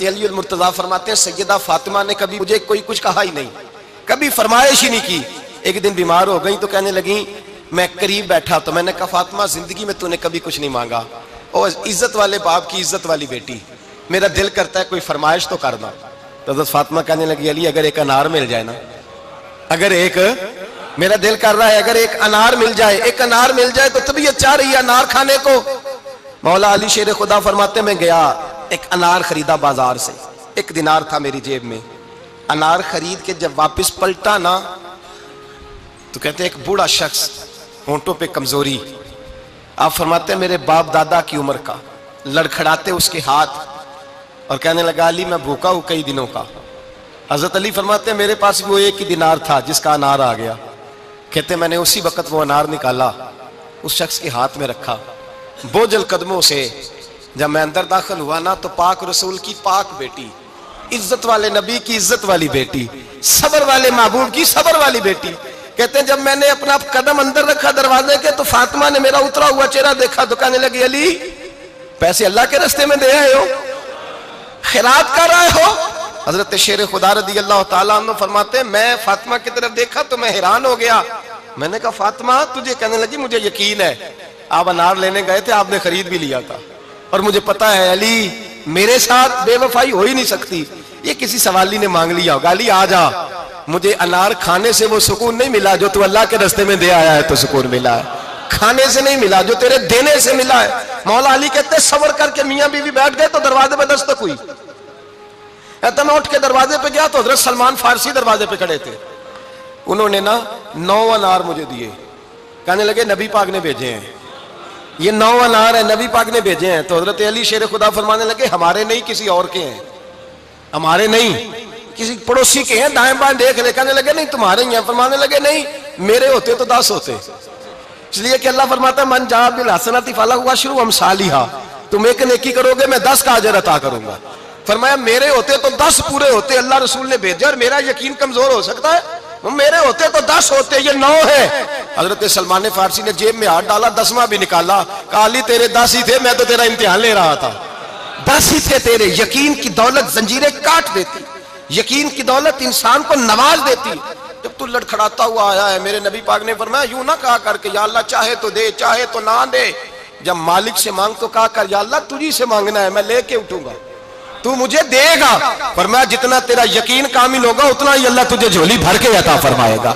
علی المرتضیٰ فرماتے ہیں سیدہ فاطمہ نے کبھی مجھے کوئی کچھ کہا ہی نہیں، کبھی فرمائش ہی نہیں کی۔ ایک دن بیمار ہو گئی تو کہنے لگیں، میں قریب بیٹھا تو میں نے کہا فاطمہ زندگی میں تو نے کبھی کچھ نہیں مانگا، اور عزت والے باپ کی عزت والی بیٹی، میرا دل کرتا ہے کوئی فرمائش تو کرنا۔ تو حضرت فاطمہ کہنے لگی علی اگر ایک انار مل جائے نا، اگر ایک، میرا دل کر رہا ہے اگر ایک انار مل جائے، ایک انار مل جائے تو طبیعت چاہ رہی ہے انار کھانے کو۔ مولا علی شیر خدا فرماتے میں گیا ایک انار خریدا بازار سے، 1 دینار تھا میری جیب میں، انار خرید کے جب واپس پلٹا نا تو کہتے ہیں ایک بوڑھا شخص، ہونٹوں پہ کمزوری، آپ فرماتے ہیں میرے باپ دادا کی عمر کا، لڑکھڑاتے اس کے ہاتھ اور کہنے لگا علی میں بھوکا ہوں کئی دنوں کا۔ حضرت علی فرماتے ہیں میرے پاس وہ 1 ہی دینار تھا جس کا انار آ گیا، کہتے میں نے اسی وقت وہ انار نکالا، اس شخص کے ہاتھ میں رکھا، بوجھل قدموں سے جب میں اندر داخل ہوا نا تو پاک رسول کی پاک بیٹی، عزت والے نبی کی عزت والی بیٹی، صبر والے محبوب کی صبر والی بیٹی، کہتے ہیں جب میں نے اپنا قدم اندر رکھا دروازے کے تو فاطمہ نے میرا اترا ہوا چہرہ دیکھا تو کہنے لگی علی پیسے اللہ کے راستے میں دے آئے ہو، خیرات کر رہے ہو؟ حضرت شیر خدا رضی اللہ تعالیٰ عنہ فرماتے ہیں میں فاطمہ کی طرف دیکھا تو میں حیران ہو گیا، میں نے کہا فاطمہ تجھے، کہنے لگی مجھے یقین ہے آپ انار لینے گئے تھے، آپ نے خرید بھی لیا تھا، اور مجھے پتا ہے علی میرے ساتھ بے وفائی ہو ہی نہیں سکتی، یہ کسی سوالی نے مانگ لیا ہوگا، علی آ جا، مجھے انار کھانے سے وہ سکون نہیں ملا جو تو اللہ کے راستے میں دے آیا ہے تو سکون ملا ہے، کھانے سے نہیں ملا جو تیرے دینے سے ملا ہے۔ مولا علی کہتے ہیں صبر کر کے میاں بیوی بیٹھ گئے تو دروازے پہ دستک ہوئی، کہتا میں اٹھ کے دروازے پہ گیا تو حضرت سلمان فارسی دروازے پہ کھڑے تھے، انہوں نے نا 9 انار مجھے دیے، کہنے لگے نبی پاک نے بھیجے ہیں، یہ 9 انار ہیں نبی پاک نے بھیجے ہیں۔ تو حضرت علی شیر خدا فرمانے لگے ہمارے نہیں کسی اور کے ہیں، ہمارے نہیں کسی پڑوسی کے ہیں، دائیں بائیں دیکھ لے، کہنے لگے نہیں تمہارے ہی ہیں، فرمانے لگے نہیں میرے ہوتے تو 10 ہوتے، اس لیے کہ اللہ فرماتا ہے من جاء بالحسنۃ فلہ عشر امثالھا، تم ایک نیکی کرو گے میں 10 کا اجر عطا کروں گا۔ فرمایا میرے ہوتے تو 10 پورے ہوتے، اللہ رسول نے بھیجا اور میرا یقین کمزور ہو سکتا ہے، میرے ہوتے تو 10 ہوتے، یہ 9 ہے۔ حضرت سلمان فارسی نے جیب میں ہاتھ ڈالا، 10واں بھی نکالا، کہا علی تیرے 10 ہی تھے، میں تو تیرا امتحان لے رہا تھا، 10 ہی تھے تیرے۔ یقین کی دولت زنجیریں کاٹ دیتی، یقین کی دولت انسان کو نواز دیتی۔ جب تو لڑکھڑاتا ہوا آیا ہے، میرے نبی پاک نے فرمایا یوں نہ کہا کر کے یا اللہ چاہے تو دے چاہے تو نہ دے، جب مالک سے مانگ تو کہا کر یا اللہ تجھی سے مانگنا ہے، میں لے کے اٹھوں گا، تو مجھے دے گا۔ فرمایا جتنا تیرا یقین کامل ہوگا اتنا ہی اللہ تجھے جھولی بھر کے عطا فرمائے گا۔